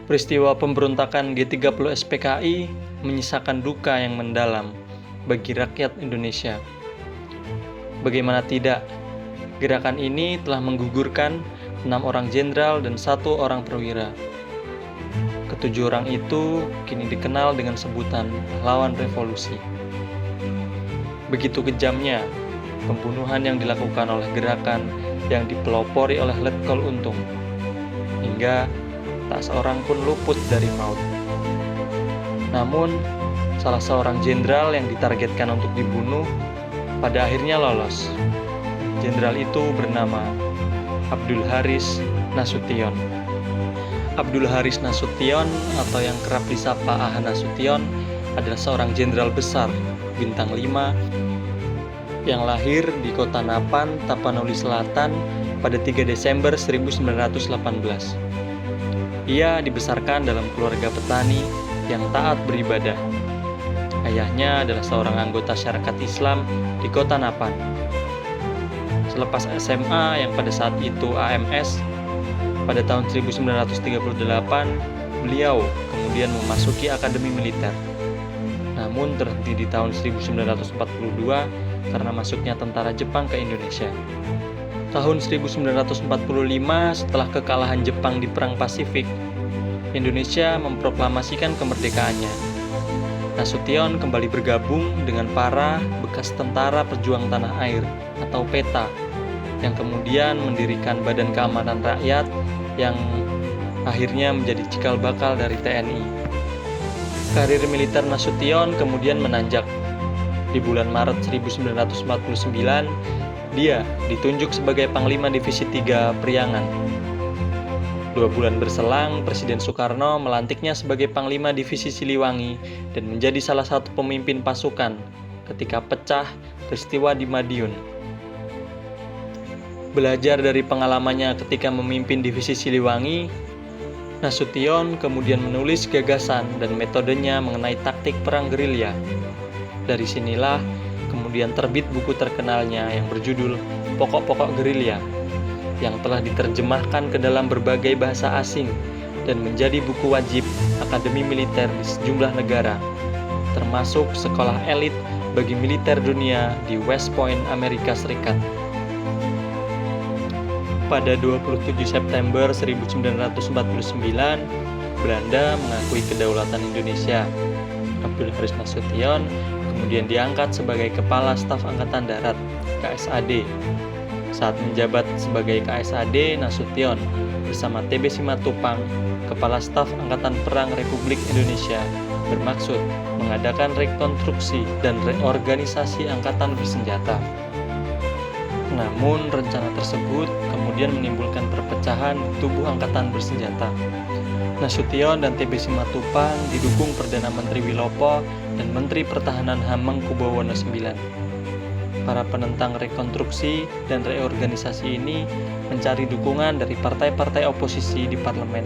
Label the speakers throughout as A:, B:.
A: Peristiwa pemberontakan G30 SPKI menyisakan duka yang mendalam bagi rakyat Indonesia. Bagaimana tidak, gerakan ini telah menggugurkan 6 orang jenderal dan 1 orang perwira. Ketujuh orang itu kini dikenal dengan sebutan pahlawan revolusi. Begitu kejamnya pembunuhan yang dilakukan oleh gerakan yang dipelopori oleh Letkol Untung, hingga tak seorang pun luput dari maut. Namun, salah seorang jenderal yang ditargetkan untuk dibunuh pada akhirnya lolos. Jenderal itu bernama Abdul Haris Nasution. Abdul Haris Nasution atau yang kerap disapa Ah Nasution adalah seorang jenderal besar bintang 5 yang lahir di kota Napan, Tapanuli Selatan pada 3 Desember 1918. Ia dibesarkan dalam keluarga petani yang taat beribadah. Ayahnya adalah seorang anggota syarikat Islam di kota Napan. Selepas SMA yang pada saat itu AMS, pada tahun 1938, beliau kemudian memasuki Akademi Militer. Namun terhenti di tahun 1942 karena masuknya tentara Jepang ke Indonesia. Tahun 1945, setelah kekalahan Jepang di Perang Pasifik, Indonesia memproklamasikan kemerdekaannya. Nasution kembali bergabung dengan para bekas tentara perjuang tanah air atau PETA yang kemudian mendirikan Badan Keamanan Rakyat yang akhirnya menjadi cikal bakal dari TNI. Karir militer Nasution kemudian menanjak. Di bulan Maret 1949, dia ditunjuk sebagai Panglima Divisi 3 Priangan. 2 bulan berselang, Presiden Soekarno melantiknya sebagai Panglima Divisi Siliwangi dan menjadi salah satu pemimpin pasukan ketika pecah peristiwa di Madiun. Belajar dari pengalamannya ketika memimpin Divisi Siliwangi, Nasution kemudian menulis gagasan dan metodenya mengenai taktik perang gerilya. Dari sinilah kemudian terbit buku terkenalnya yang berjudul Pokok-Pokok Gerilya yang telah diterjemahkan ke dalam berbagai bahasa asing dan menjadi buku wajib Akademi Militer di sejumlah negara, termasuk sekolah elit bagi militer dunia di West Point, Amerika Serikat. Pada 27 September 1949, Belanda mengakui kedaulatan Indonesia. Abdul Haris Nasution kemudian diangkat sebagai Kepala Staf Angkatan Darat (KSAD). Saat menjabat sebagai KSAD, Nasution bersama TB Simatupang, Kepala Staf Angkatan Perang Republik Indonesia, bermaksud mengadakan rekonstruksi dan reorganisasi angkatan bersenjata. Namun, rencana tersebut kemudian menimbulkan perpecahan di tubuh angkatan bersenjata. Nasution dan TB Simatupang didukung Perdana Menteri Wilopo dan Menteri Pertahanan Hamengkubuwono IX. Para penentang rekonstruksi dan reorganisasi ini mencari dukungan dari partai-partai oposisi di parlemen.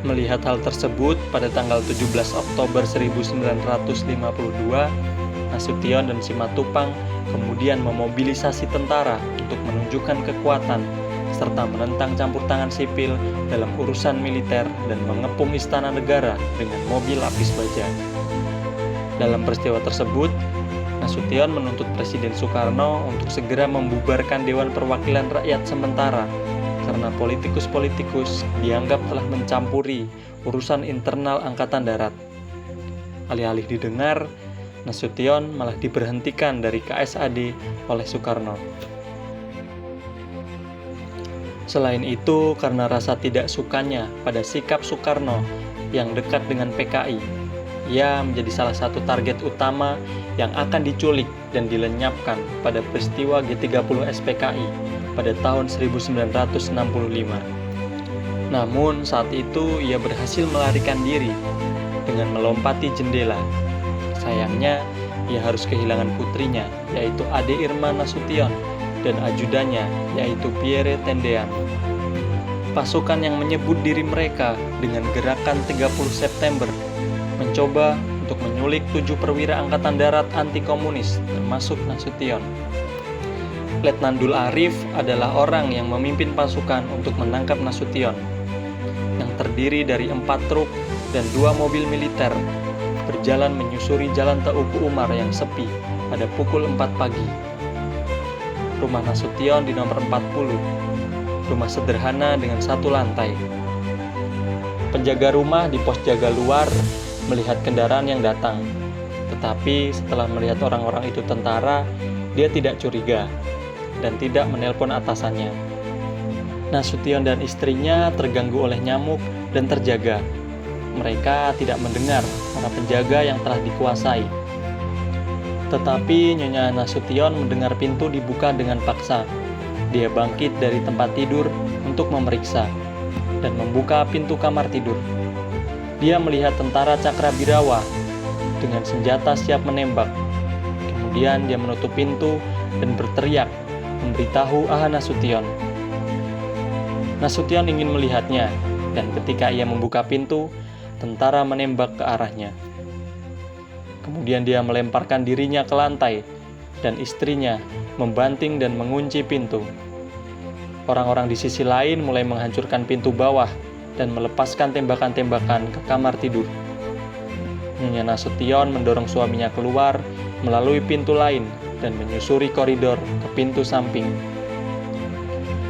A: Melihat hal tersebut, pada tanggal 17 Oktober 1952, Nasution dan Simatupang kemudian memobilisasi tentara untuk menunjukkan kekuatan serta menentang campur tangan sipil dalam urusan militer dan mengepung istana negara dengan mobil lapis baja. Dalam peristiwa tersebut, Nasution menuntut Presiden Soekarno untuk segera membubarkan Dewan Perwakilan Rakyat sementara karena politikus-politikus dianggap telah mencampuri urusan internal Angkatan Darat. Alih-alih didengar, Nasution malah diberhentikan dari KSAD oleh Soekarno. Selain itu, karena rasa tidak sukanya pada sikap Soekarno yang dekat dengan PKI, ia menjadi salah satu target utama yang akan diculik dan dilenyapkan pada peristiwa G30 SPKI pada tahun 1965. Namun saat itu ia berhasil melarikan diri dengan melompati jendela. Sayangnya, ia harus kehilangan putrinya, yaitu Ade Irma Nasution, dan ajudannya, yaitu Pierre Tendean. Pasukan yang menyebut diri mereka dengan gerakan 30 September mencoba untuk menyulik 7 perwira Angkatan Darat anti-komunis, termasuk Nasution. Letnan Dul Arif adalah orang yang memimpin pasukan untuk menangkap Nasution. Yang terdiri dari 4 truk dan 2 mobil militer berjalan menyusuri jalan Teuku Umar yang sepi pada pukul 4 pagi. Rumah Nasution di nomor 40, rumah sederhana dengan 1 lantai. Penjaga rumah di pos jaga luar melihat kendaraan yang datang, tetapi setelah melihat orang-orang itu tentara, dia tidak curiga dan tidak menelpon atasannya. Nasution dan istrinya terganggu oleh nyamuk dan terjaga. Mereka tidak mendengar para penjaga yang telah dikuasai. Tetapi Nyonya Nasution mendengar pintu dibuka dengan paksa. Dia bangkit dari tempat tidur untuk memeriksa dan membuka pintu kamar tidur. Dia melihat tentara Cakrabirawa dengan senjata siap menembak. Kemudian dia menutup pintu dan berteriak, memberitahu Aha Nasution. Nasution ingin melihatnya, dan ketika ia membuka pintu, tentara menembak ke arahnya. Kemudian dia melemparkan dirinya ke lantai, dan istrinya membanting dan mengunci pintu. Orang-orang di sisi lain mulai menghancurkan pintu bawah dan melepaskan tembakan-tembakan ke kamar tidur. Nyonya Nasution mendorong suaminya keluar melalui pintu lain dan menyusuri koridor ke pintu samping.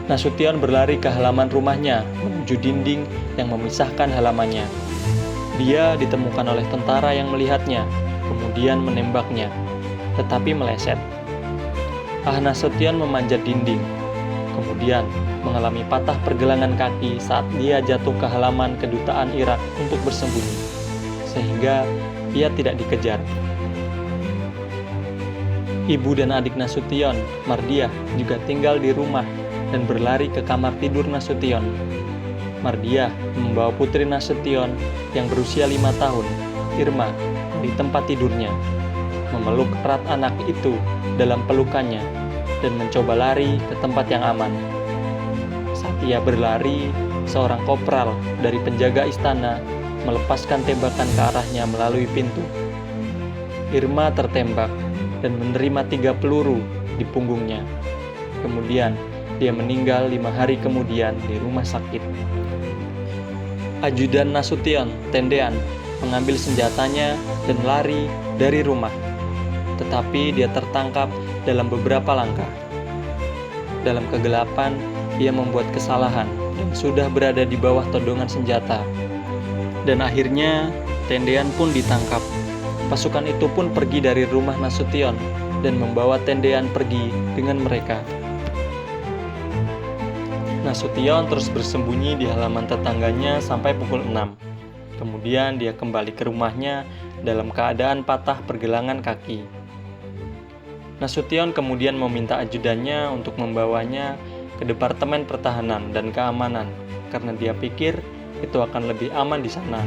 A: Nasution berlari ke halaman rumahnya menuju dinding yang memisahkan halamannya. Dia ditemukan oleh tentara yang melihatnya, kemudian menembaknya, tetapi meleset. Ah Nasution memanjat dinding, kemudian mengalami patah pergelangan kaki saat dia jatuh ke halaman kedutaan Irak untuk bersembunyi, sehingga ia tidak dikejar. Ibu dan adik Nasution, Mardiah, juga tinggal di rumah dan berlari ke kamar tidur Nasution. Mardiah membawa putri Nasution yang berusia 5 tahun, Irma, di tempat tidurnya, memeluk erat anak itu dalam pelukannya dan mencoba lari ke tempat yang aman. Saat ia berlari, seorang kopral dari penjaga istana melepaskan tembakan ke arahnya melalui pintu. Irma tertembak dan menerima 3 peluru di punggungnya. Kemudian, dia meninggal 5 hari kemudian di rumah sakit. Ajudan Nasution, Tendean, mengambil senjatanya dan lari dari rumah. Tetapi dia tertangkap dalam beberapa langkah. Dalam kegelapan, ia membuat kesalahan dan sudah berada di bawah todongan senjata. Dan akhirnya, Tendean pun ditangkap. Pasukan itu pun pergi dari rumah Nasution dan membawa Tendean pergi dengan mereka. Nasution terus bersembunyi di halaman tetangganya sampai pukul 6. Kemudian dia kembali ke rumahnya dalam keadaan patah pergelangan kaki. Nasution kemudian meminta ajudannya untuk membawanya ke Departemen Pertahanan dan Keamanan karena dia pikir itu akan lebih aman di sana.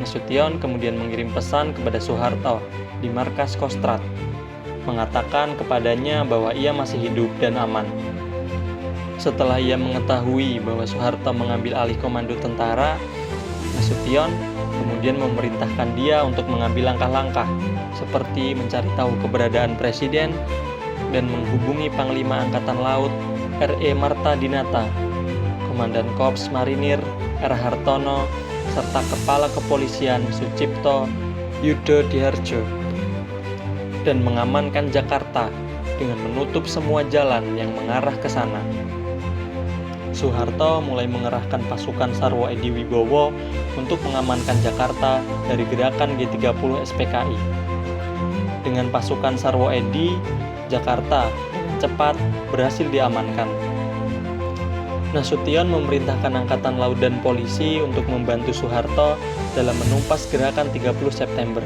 A: Nasution kemudian mengirim pesan kepada Soeharto di markas Kostrad, mengatakan kepadanya bahwa ia masih hidup dan aman. Setelah ia mengetahui bahwa Soeharto mengambil alih komando tentara, Nasution kemudian memerintahkan dia untuk mengambil langkah-langkah seperti mencari tahu keberadaan presiden dan menghubungi Panglima Angkatan Laut R.E. Marta Dinata, Komandan Korps Marinir R. Hartono, serta Kepala Kepolisian Sucipto Yudodiharjo, dan mengamankan Jakarta dengan menutup semua jalan yang mengarah ke sana. Soeharto mulai mengerahkan pasukan Sarwo Edi Wibowo untuk mengamankan Jakarta dari gerakan G30 SPKI. Dengan pasukan Sarwo Edi, Jakarta dengan cepat berhasil diamankan. Nasution memerintahkan Angkatan Laut dan Polisi untuk membantu Soeharto dalam menumpas gerakan 30 September.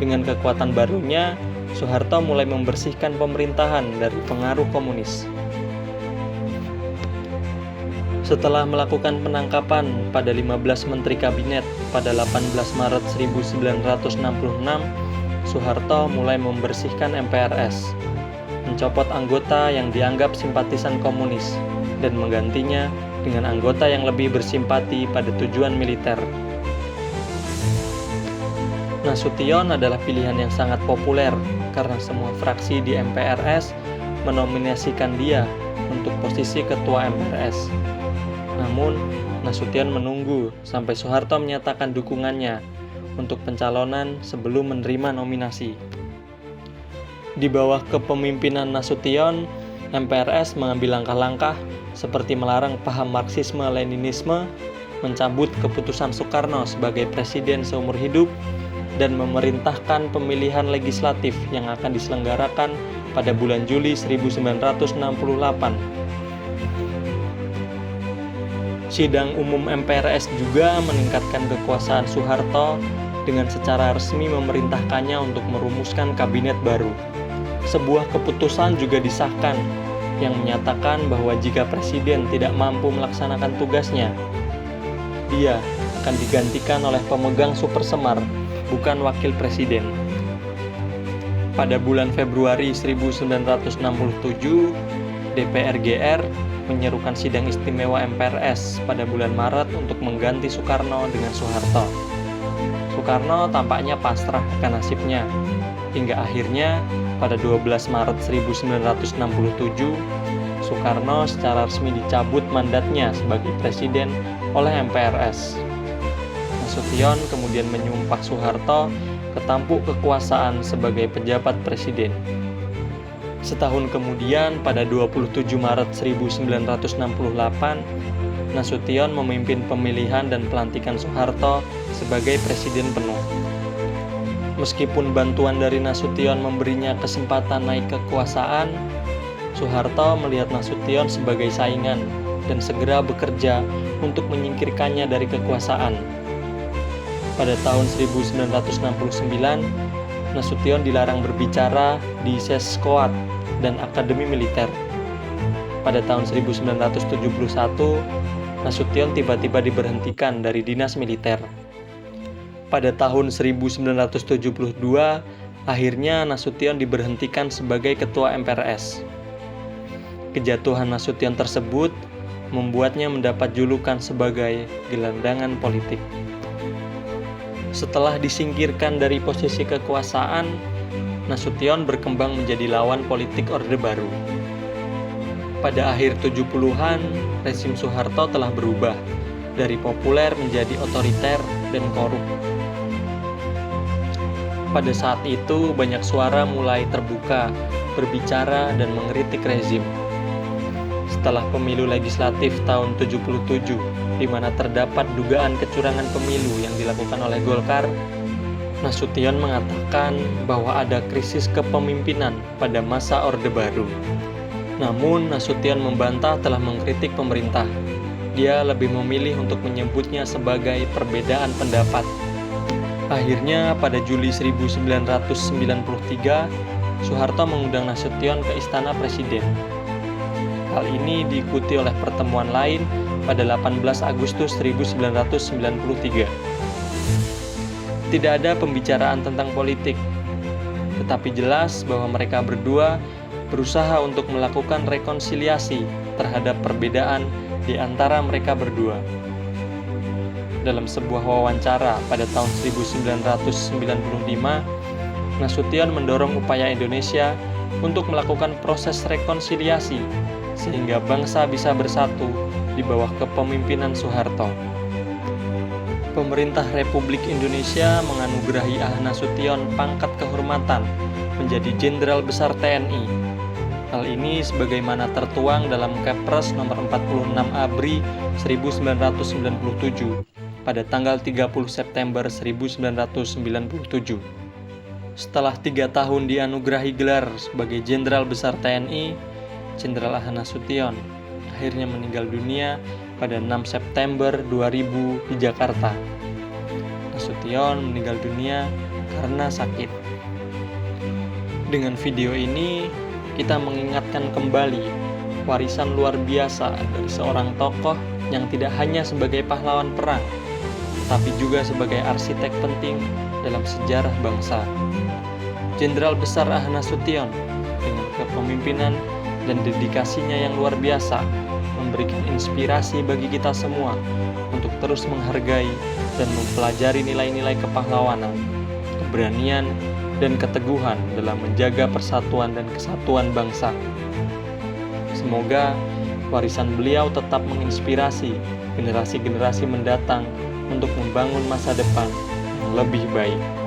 A: Dengan kekuatan barunya, Soeharto mulai membersihkan pemerintahan dari pengaruh komunis. Setelah melakukan penangkapan pada 15 menteri kabinet pada 18 Maret 1966, Soeharto mulai membersihkan MPRS, mencopot anggota yang dianggap simpatisan komunis, dan menggantinya dengan anggota yang lebih bersimpati pada tujuan militer. Nasution adalah pilihan yang sangat populer karena semua fraksi di MPRS menominasikan dia untuk posisi ketua MPRS. Namun, Nasution menunggu sampai Soeharto menyatakan dukungannya untuk pencalonan sebelum menerima nominasi. Di bawah kepemimpinan Nasution, MPRS mengambil langkah-langkah seperti melarang paham Marxisme-Leninisme, mencabut keputusan Soekarno sebagai presiden seumur hidup, dan memerintahkan pemilihan legislatif yang akan diselenggarakan pada bulan Juli 1968. Sidang umum MPRS juga meningkatkan kekuasaan Soeharto dengan secara resmi memerintahkannya untuk merumuskan kabinet baru. Sebuah keputusan juga disahkan yang menyatakan bahwa jika presiden tidak mampu melaksanakan tugasnya, dia akan digantikan oleh pemegang supersemar, bukan wakil presiden. Pada bulan Februari 1967, DPR GR menyerukan sidang istimewa MPRS pada bulan Maret untuk mengganti Soekarno dengan Soeharto. Soekarno tampaknya pasrah akan nasibnya, hingga akhirnya pada 12 Maret 1967, Soekarno secara resmi dicabut mandatnya sebagai presiden oleh MPRS. Nasution kemudian menyumpah Soeharto ke tampuk kekuasaan sebagai pejabat presiden. Setahun kemudian, pada 27 Maret 1968, Nasution memimpin pemilihan dan pelantikan Soeharto sebagai presiden penuh. Meskipun bantuan dari Nasution memberinya kesempatan naik kekuasaan, Soeharto melihat Nasution sebagai saingan dan segera bekerja untuk menyingkirkannya dari kekuasaan. Pada tahun 1969, Nasution dilarang berbicara di Seskoat dan Akademi Militer. Pada tahun 1971, Nasution tiba-tiba diberhentikan dari dinas militer. Pada tahun 1972, akhirnya Nasution diberhentikan sebagai ketua MPRS. Kejatuhan Nasution tersebut membuatnya mendapat julukan sebagai gelandangan politik. Setelah disingkirkan dari posisi kekuasaan, Nasution berkembang menjadi lawan politik Orde Baru. Pada akhir 70-an, rezim Soeharto telah berubah dari populer menjadi otoriter dan korup. Pada saat itu, banyak suara mulai terbuka, berbicara dan mengkritik rezim. Setelah pemilu legislatif tahun 77, di mana terdapat dugaan kecurangan pemilu yang dilakukan oleh Golkar, Nasution mengatakan bahwa ada krisis kepemimpinan pada masa Orde Baru. Namun, Nasution membantah telah mengkritik pemerintah. Dia lebih memilih untuk menyebutnya sebagai perbedaan pendapat. Akhirnya, pada Juli 1993, Soeharto mengundang Nasution ke Istana Presiden. Hal ini diikuti oleh pertemuan lain pada 18 Agustus 1993. Tidak ada pembicaraan tentang politik, tetapi jelas bahwa mereka berdua berusaha untuk melakukan rekonsiliasi terhadap perbedaan di antara mereka berdua. Dalam sebuah wawancara pada tahun 1995, Nasution mendorong upaya Indonesia untuk melakukan proses rekonsiliasi sehingga bangsa bisa bersatu di bawah kepemimpinan Soeharto. Pemerintah Republik Indonesia menganugerahi Nasution pangkat kehormatan menjadi Jenderal Besar TNI. Hal ini sebagaimana tertuang dalam Kepres nomor 46 ABRI 1997 pada tanggal 30 September 1997. Setelah 3 tahun dianugerahi gelar sebagai Jenderal Besar TNI, Jenderal Nasution akhirnya meninggal dunia pada 6 September 2000 di Jakarta. Nasution meninggal dunia karena sakit. Dengan video ini, kita mengingatkan kembali warisan luar biasa dari seorang tokoh yang tidak hanya sebagai pahlawan perang, tapi juga sebagai arsitek penting dalam sejarah bangsa. Jenderal Besar Nasution dengan kepemimpinan dan dedikasinya yang luar biasa memberikan inspirasi bagi kita semua untuk terus menghargai dan mempelajari nilai-nilai kepahlawanan, keberanian, dan keteguhan dalam menjaga persatuan dan kesatuan bangsa. Semoga warisan beliau tetap menginspirasi generasi-generasi mendatang untuk membangun masa depan yang lebih baik.